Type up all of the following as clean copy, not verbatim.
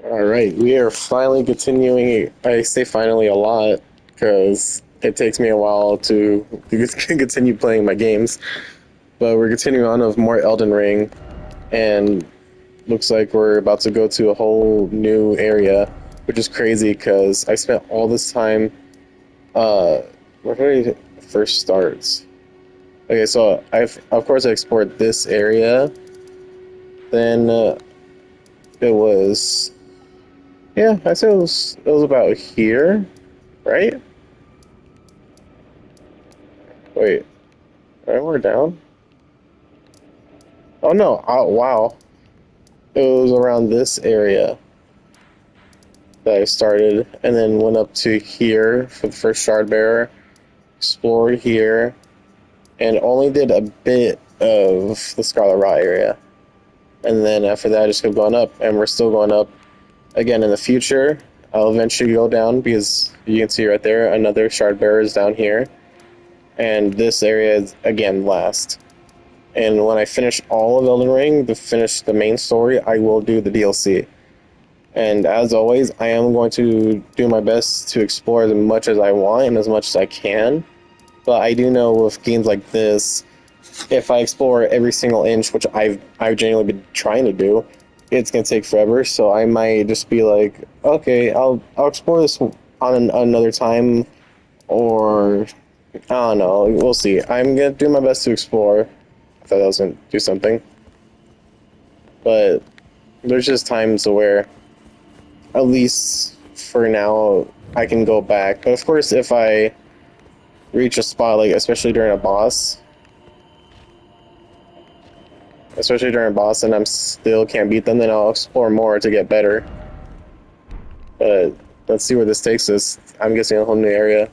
All right, we are finally continuing. I say finally a lot because it takes me a while to continue playing my games. But we're continuing on with more Elden Ring, and looks like we're about to go to a whole new area, which is crazy because I spent all this time. Where did it first starts? Okay, so I've of course I explored this area. Then it was I said it was about here, right? Wait, right, we're down. Oh no! Oh wow! It was around this area that I started, and then went up to here for the first Shardbearer. Explored here, and only did a bit of the Scarlet Rot area. And then after that, I just kept going up, and we're still going up again in the future. I'll eventually go down because you can see right there another Shardbearer is down here, and this area is again last. And when I finish all of Elden Ring, to finish the main story, I will do the DLC. And as always, I am going to do my best to explore as much as I want and as much as I can. But I do know with games like this, if I explore every single inch, which I've genuinely been trying to do, it's gonna take forever. So I might just be like, okay, I'll explore this on another time, or I don't know. We'll see. I'm gonna do my best to explore. I thought I was gonna do something, but there's just times where, at least for now, I can go back. But of course, if I reach a spot, like especially during a boss, and I'm still can't beat them, then I'll explore more to get better. But let's see where this takes us. I'm guessing a whole new area.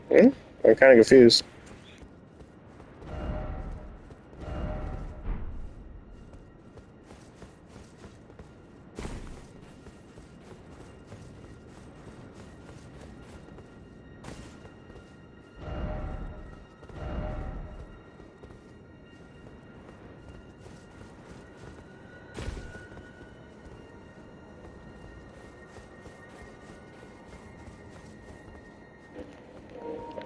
Hmm? I'm kind of confused.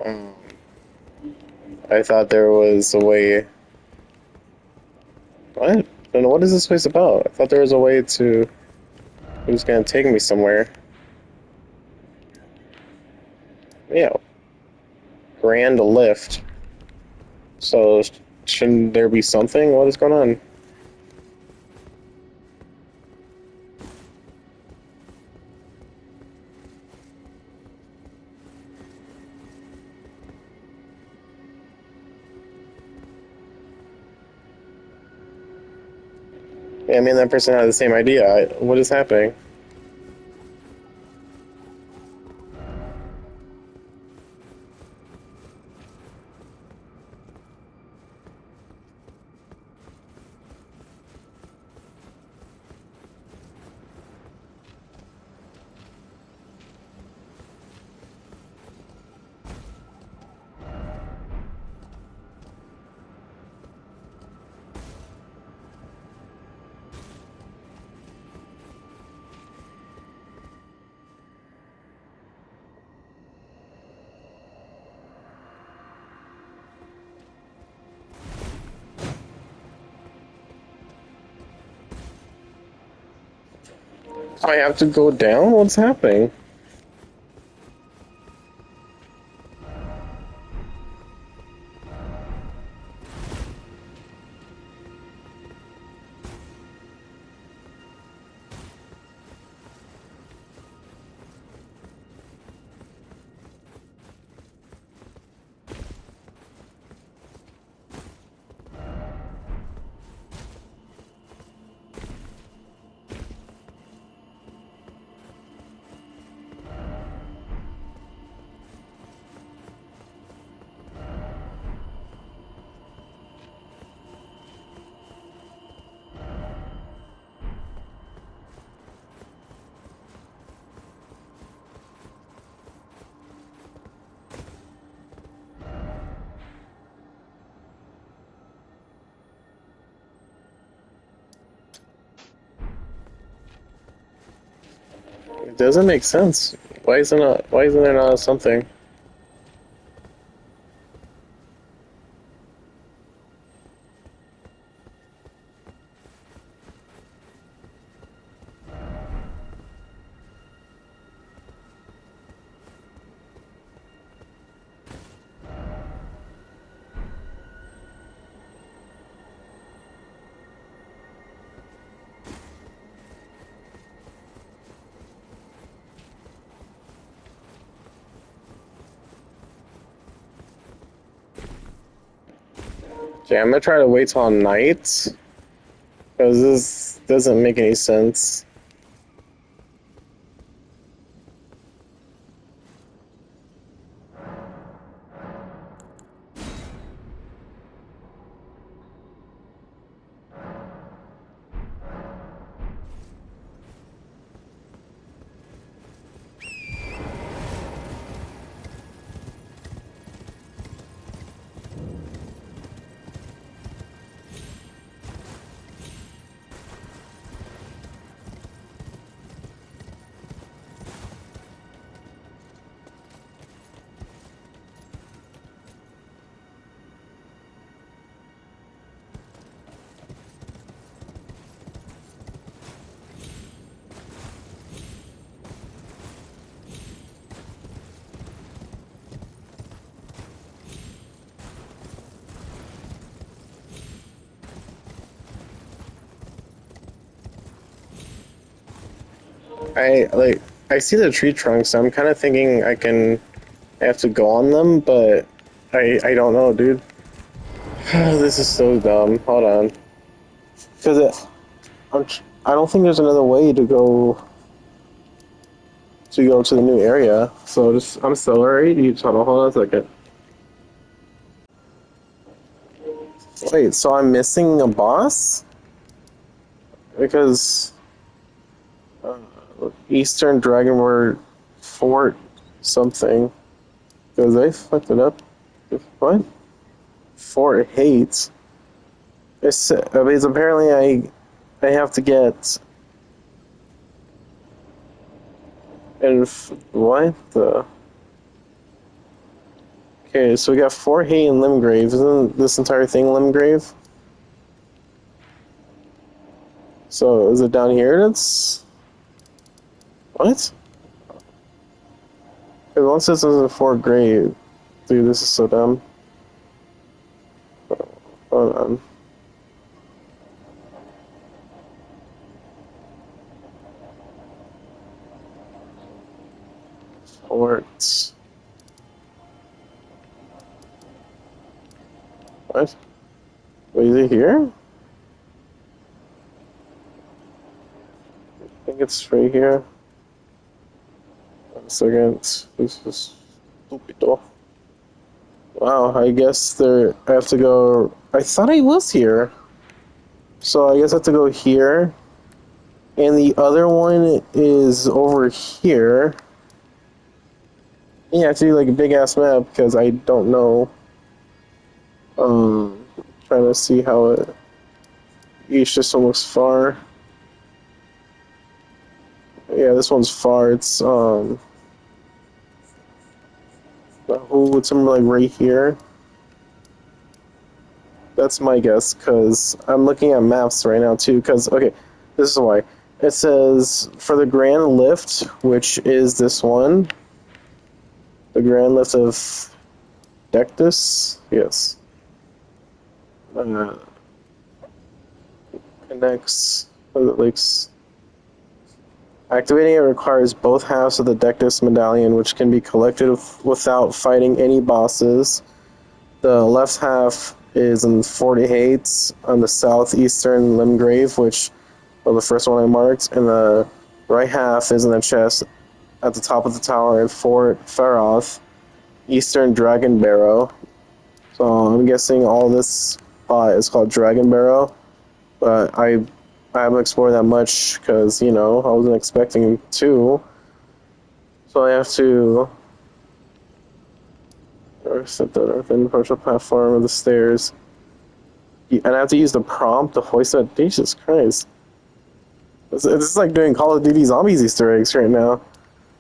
Um, I thought there was a way. What? Then what is this place about? I thought there was a way to. It was gonna take me somewhere. Yeah, grand lift. So shouldn't there be something? What is going on? Yeah, I mean that person had the same idea. What is happening? I have to go down? What's happening? It doesn't make sense. Why isn't there not something? Okay, I'm gonna try to wait till night. Because this doesn't make any sense. I see the tree trunks, so I'm kind of thinking I have to go on them, but I don't know, dude. This is so dumb. Hold on, because I don't think there's another way to go to the new area. So just I'm still alright. You hold on a second. Wait, so I'm missing a boss because uh, Eastern Dragon Word Fort something because they fucked it up. What? Fort hates. Because apparently I have to get and what the. Okay, so we got Fort Hate and Limgrave. Isn't this entire thing Limgrave? So is it down here? That's what? It once says it's a Fort Grave. Dude, this is so dumb. Hold on. Forts. What? Wait, is it here? I think it's right here. 1 second. This is stupido. Wow, I guess I have to go. I thought I was here. So I guess I have to go here. And the other one is over here. Yeah, I have to do like a big ass map because I don't know. Trying to see how each system looks far. Yeah, this one's far. It's it's somewhere like right here. That's my guess because I'm looking at maps right now too. Because okay, this is why it says for the Grand Lift, which is this one, the Grand Lift of Dectus. Yes, uh, connects. Like activating it requires both halves of the Dectus medallion, which can be collected without fighting any bosses. The left half is in 40 Hates on the southeastern Limgrave, which was the first one I marked, and the right half is in the chest at the top of the tower at Fort Feroth, Eastern Dragon Barrow. So I'm guessing all this is called Dragon Barrow, but I haven't explored that much because I wasn't expecting to, so I have to set the earthen partial platform of the stairs. And I have to use the prompt to hoist that. Jesus Christ. It's like doing Call of Duty Zombies Easter eggs right now.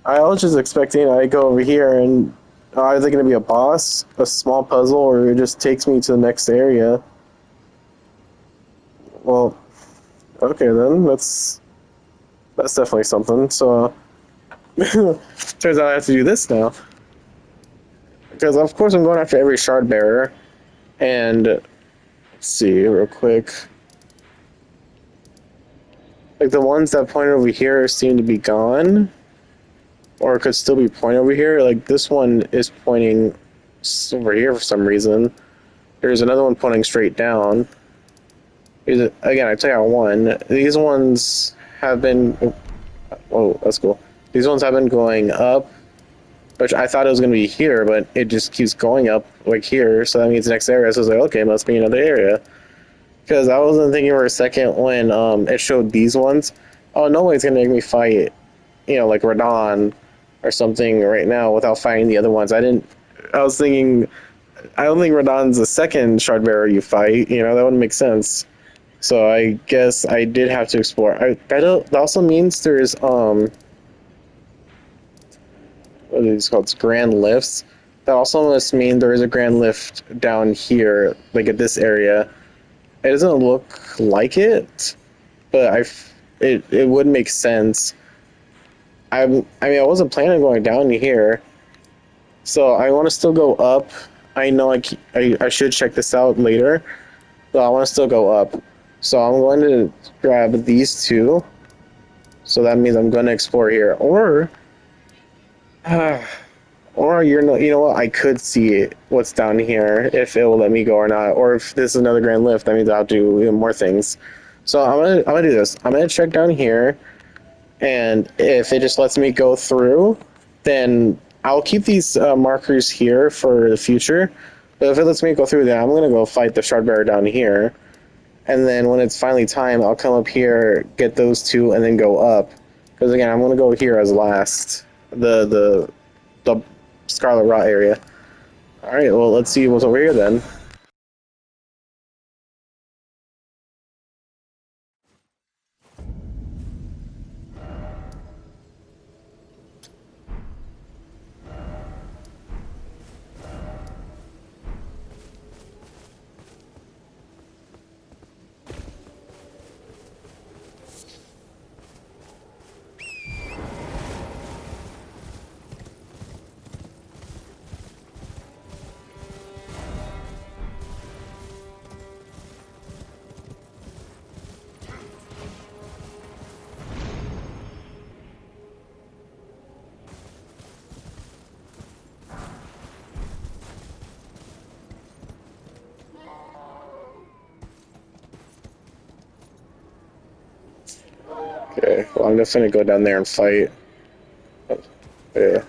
I was just expecting I go over here and either going to be a boss, a small puzzle, or it just takes me to the next area. Well, okay then. That's definitely something. So turns out I have to do this now because of course I'm going after every Shardbearer. And let's see real quick. Like the ones that point over here seem to be gone, or could still be pointing over here. Like this one is pointing over here for some reason. There's another one pointing straight down. Again, I tell you one. These ones have been. Oh, that's cool. These ones have been going up, which I thought it was going to be here, but it just keeps going up like here. So that means the next area. So I was like, okay, it must be another area. Because I wasn't thinking for a second when it showed these ones. Oh, no one's gonna make me fight, like Radon or something right now without fighting the other ones. I was thinking. I don't think Radon's the second Shardbearer you fight. That wouldn't make sense. So I guess I did have to explore. That also means there's what are these called? It's grand lifts. That also must mean there is a grand lift down here, like at this area. It doesn't look like it, but it would make sense. I wasn't planning on going down here, so I want to still go up. I know I should check this out later, but I want to still go up. So I'm going to grab these two. So that means I'm going to explore here, or you know what? I could see what's down here if it will let me go or not, or if this is another grand lift. That means I'll do even more things. So I'm gonna do this. I'm gonna check down here, and if it just lets me go through, then I'll keep these markers here for the future. But if it lets me go through, then I'm gonna go fight the Shardbearer down here, and then when it's finally time, I'll come up here, get those two, and then go up. Because again, I'm gonna go here as last. The Scarlet Rot area. All right, well, let's see what's over here then. Okay, well, I'm just gonna go down there and fight. Yeah.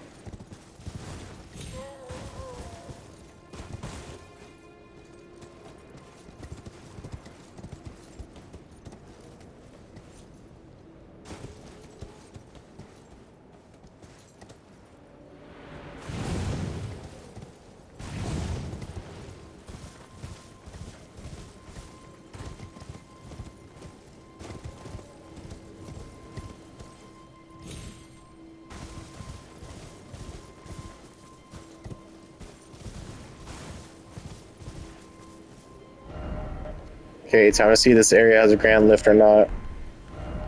Okay, time to see if this area has a grand lift or not.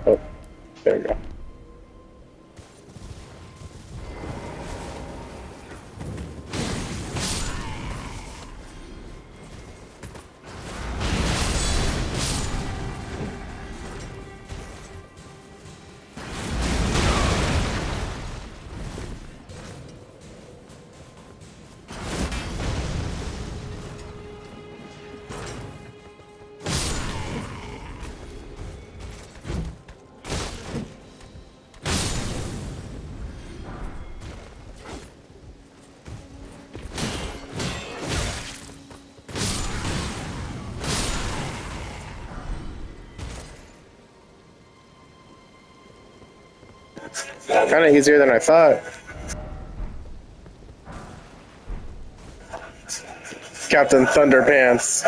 Oh, there we go. Kind of easier than I thought. Captain Thunderpants.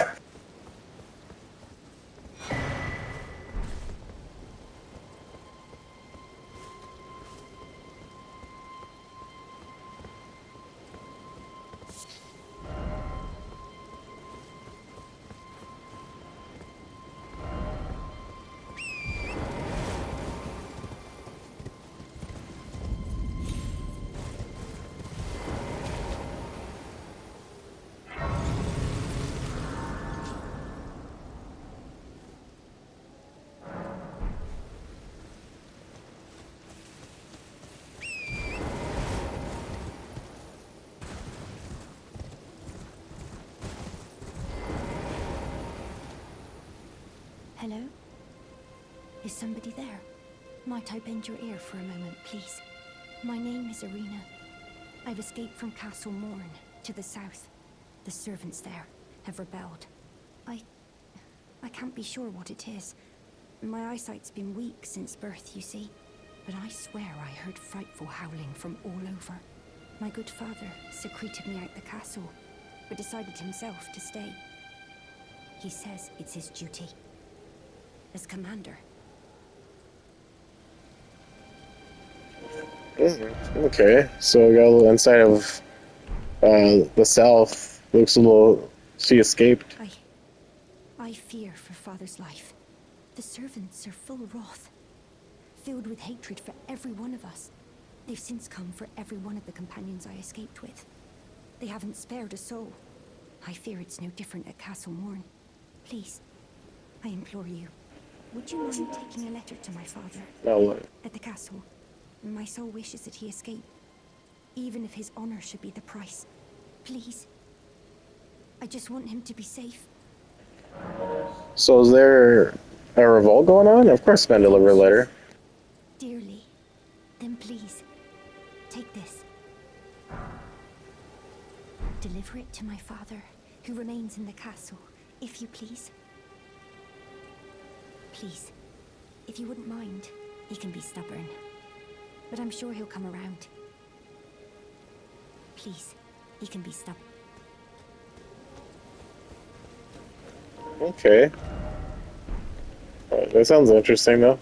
Hello? Is somebody there? Might I bend your ear for a moment, please? My name is Irina. I've escaped from Castle Morn, to the south. The servants there have rebelled. I can't be sure what it is. My eyesight's been weak since birth, you see. But I swear I heard frightful howling from all over. My good father secreted me out the castle, but decided himself to stay. He says it's his duty. As commander. Okay, so we got a little insight of the south. Looks a little. She escaped. I fear for father's life. The servants are full of wrath, filled with hatred for every one of us. They've since come for every one of the companions I escaped with. They haven't spared a soul. I fear it's no different at Castle Morn. Please, I implore you, would you mind taking a letter to my father? No, At the castle. My soul wishes that he escape, even if his honor should be the price. Please. I just want him to be safe. so is there a revolt going on? Of course, man, deliver a letter. Dearly. Then please, take this. Deliver it to my father, who remains in the castle, if you please. Please, if you wouldn't mind, he can be stubborn. But I'm sure he'll come around. Please, he can be stubborn. Okay. That sounds interesting, though.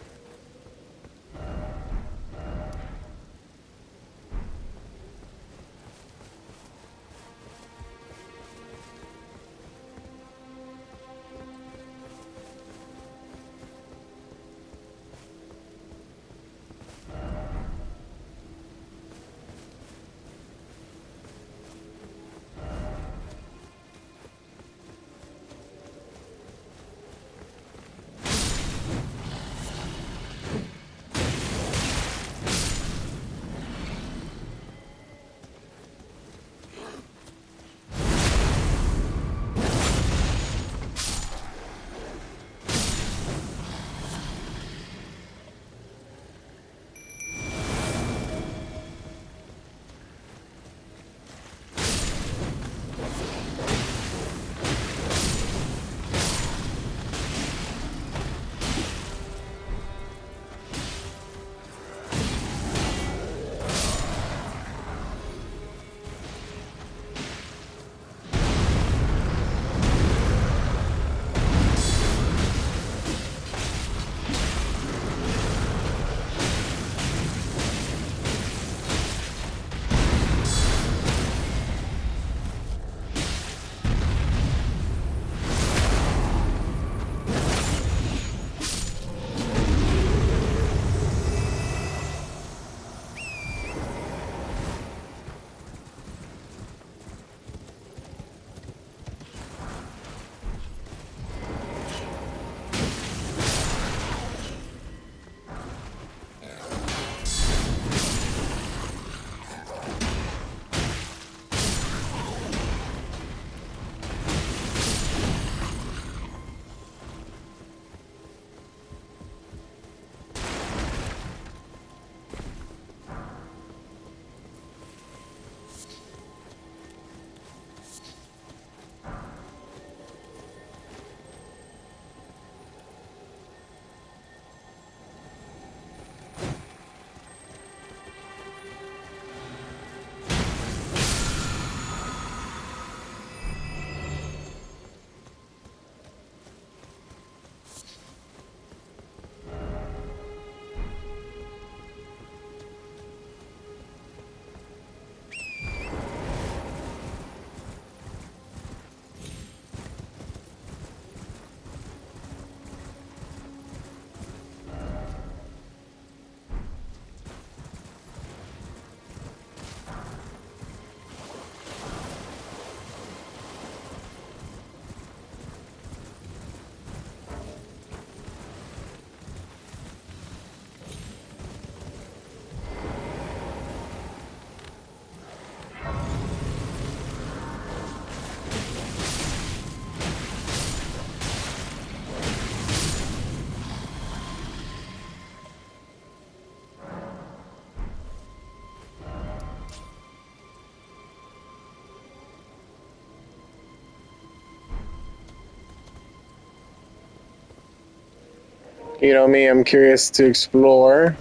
You know me, I'm curious to explore,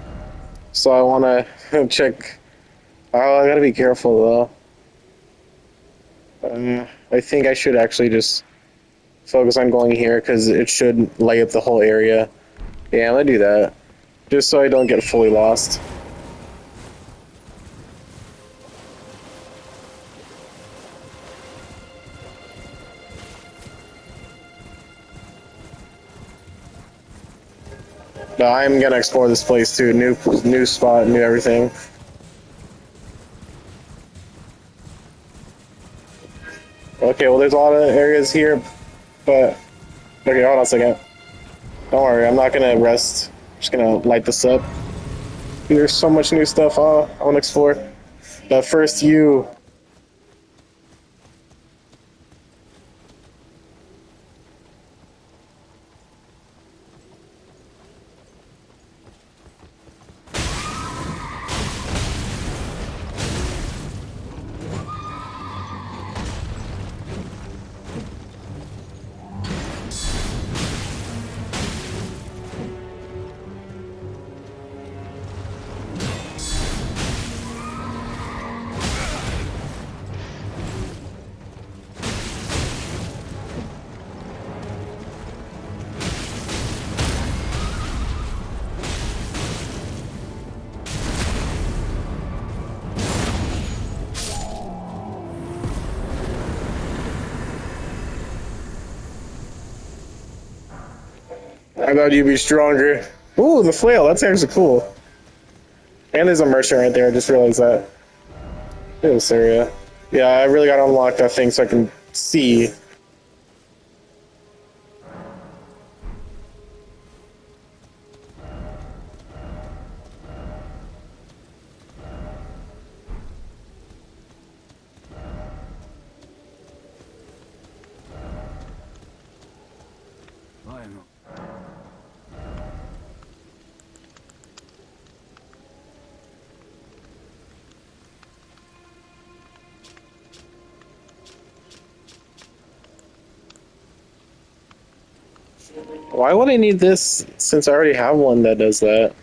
so I want to check. Oh, I gotta be careful though. I think I should actually just focus on going here because it should light up the whole area. Yeah, I'm gonna do that, just so I don't get fully lost. No, I'm gonna explore this place too. New spot, new everything. Okay, well, there's a lot of areas here, but okay, hold on a second. Don't worry, I'm not gonna rest. I'm just gonna light this up. There's so much new stuff I want to explore. But first, you. I thought you'd be stronger. Ooh, the flail. That's actually cool. And there's a merchant right there. I just realized that. In this area. Yeah, I really gotta unlock that thing so I can see. Why would I need this since I already have one that does that?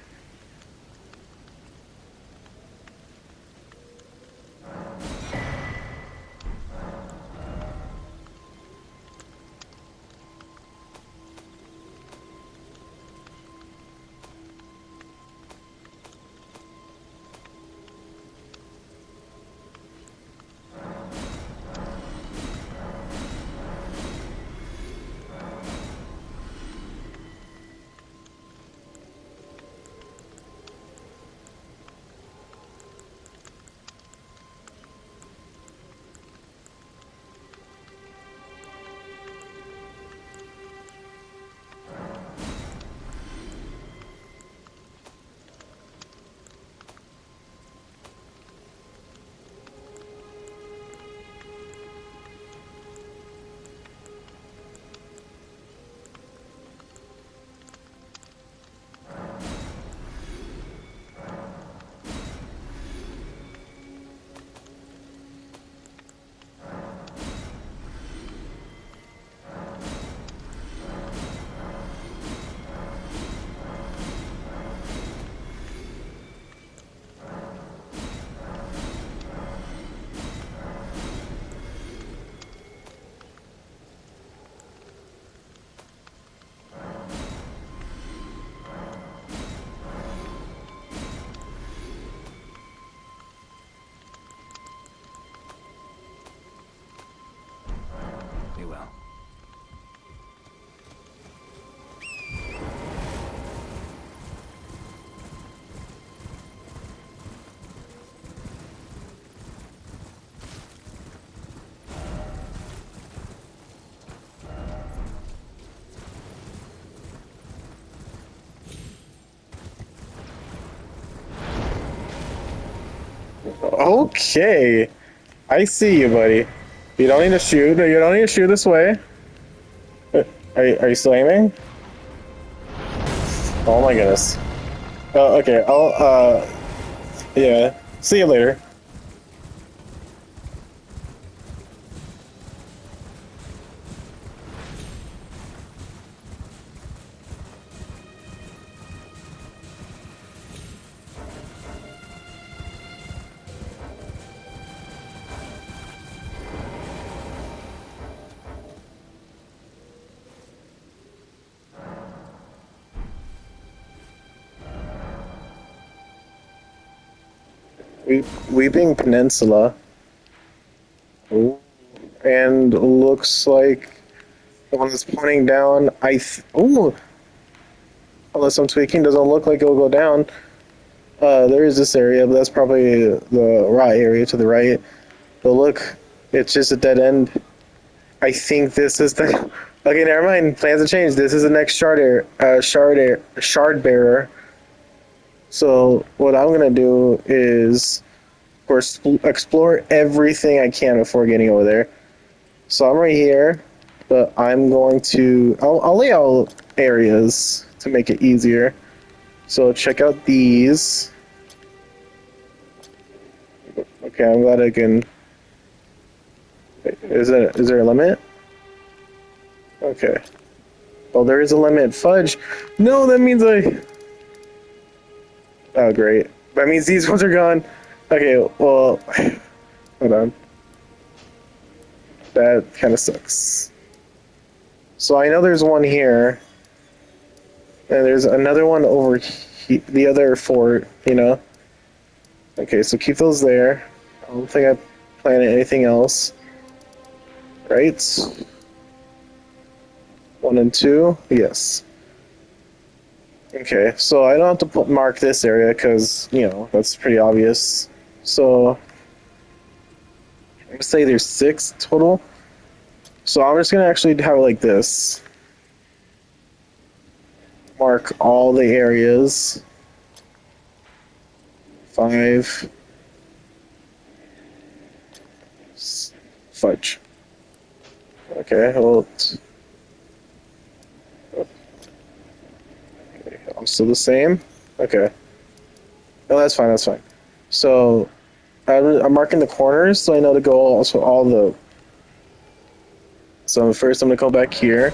Be well. Okay. I see you, buddy. You don't need to shoot. You don't need to shoot this way. Are you still aiming? Oh my goodness. Oh, okay. Yeah. See you later. Weeping Peninsula. Ooh. And looks like the one that's pointing down. Ooh, unless I'm tweaking, doesn't look like it'll go down. There is this area, but that's probably the right area to the right. But look, it's just a dead end. I think this is the. Okay, never mind. Plans have changed. This is the next Shardbearer. So what I'm gonna do is, of course, explore everything I can before getting over there. So I'm right here, but I'm going to. I'll lay out areas to make it easier. So check out these. Okay, I'm glad I can. Is there a limit? Okay. Well, there is a limit. Fudge. No, that means I. Oh, great. That means these ones are gone. Okay, well, hold on. That kind of sucks. So I know there's one here, and there's another one over the other fort, you know? Okay, so keep those there. I don't think I planted anything else. Right? 1 and 2? Yes. Okay, so I don't have to mark this area because, you know, that's pretty obvious. So, I'm going to say there's 6 total. So I'm just going to actually have it like this. Mark all the areas. 5. Fudge. Okay, well, I'm still the same. Okay. No, that's fine. That's fine. So I'm marking the corners so I know to go also all the. So first I'm gonna go back here.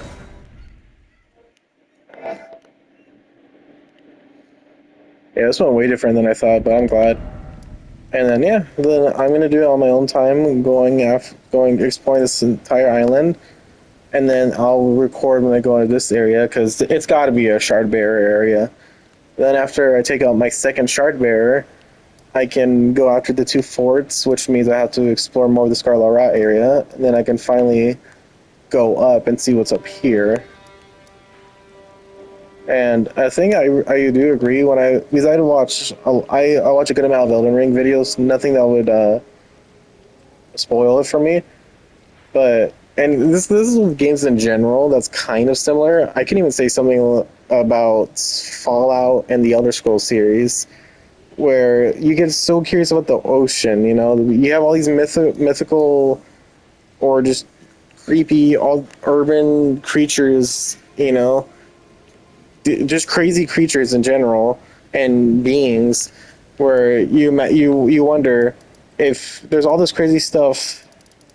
Yeah, this went way different than I thought, but I'm glad. And then yeah, then I'm gonna do it on my own time, going exploring this entire island, and then I'll record when I go into this area because it's got to be a Shardbearer area. Then after I take out my second Shardbearer, I can go after the 2 forts, which means I have to explore more of the Scarlet Rot area. And then I can finally go up and see what's up here. And I think I do agree when because I watch a good amount of Elden Ring videos, nothing that would spoil it for me. But and this is with games in general that's kind of similar. I can even say something about Fallout and the Elder Scrolls series, where you get so curious about the ocean. You know, you have all these mythical or just creepy, all urban creatures. You know, just crazy creatures in general and beings, where you wonder if there's all this crazy stuff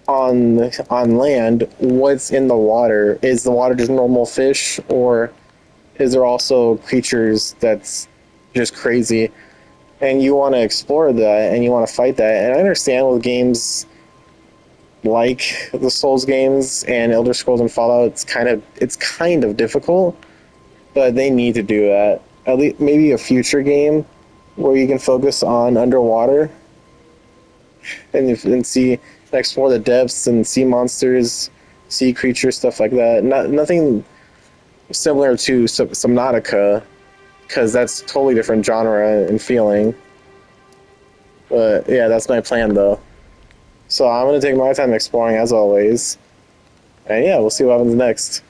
on land, what's in the water? Is the water just normal fish, or is there also creatures that's just crazy? And you want to explore that, and you want to fight that. And I understand with games like the Souls games and Elder Scrolls and Fallout, it's kind of difficult, but they need to do that. At least maybe a future game where you can focus on underwater and see explore the depths and sea monsters, sea creatures, stuff like that. Nothing similar to Subnautica, because that's totally different genre and feeling. But yeah, that's my plan though. So I'm gonna take my time exploring as always, and yeah, we'll see what happens next.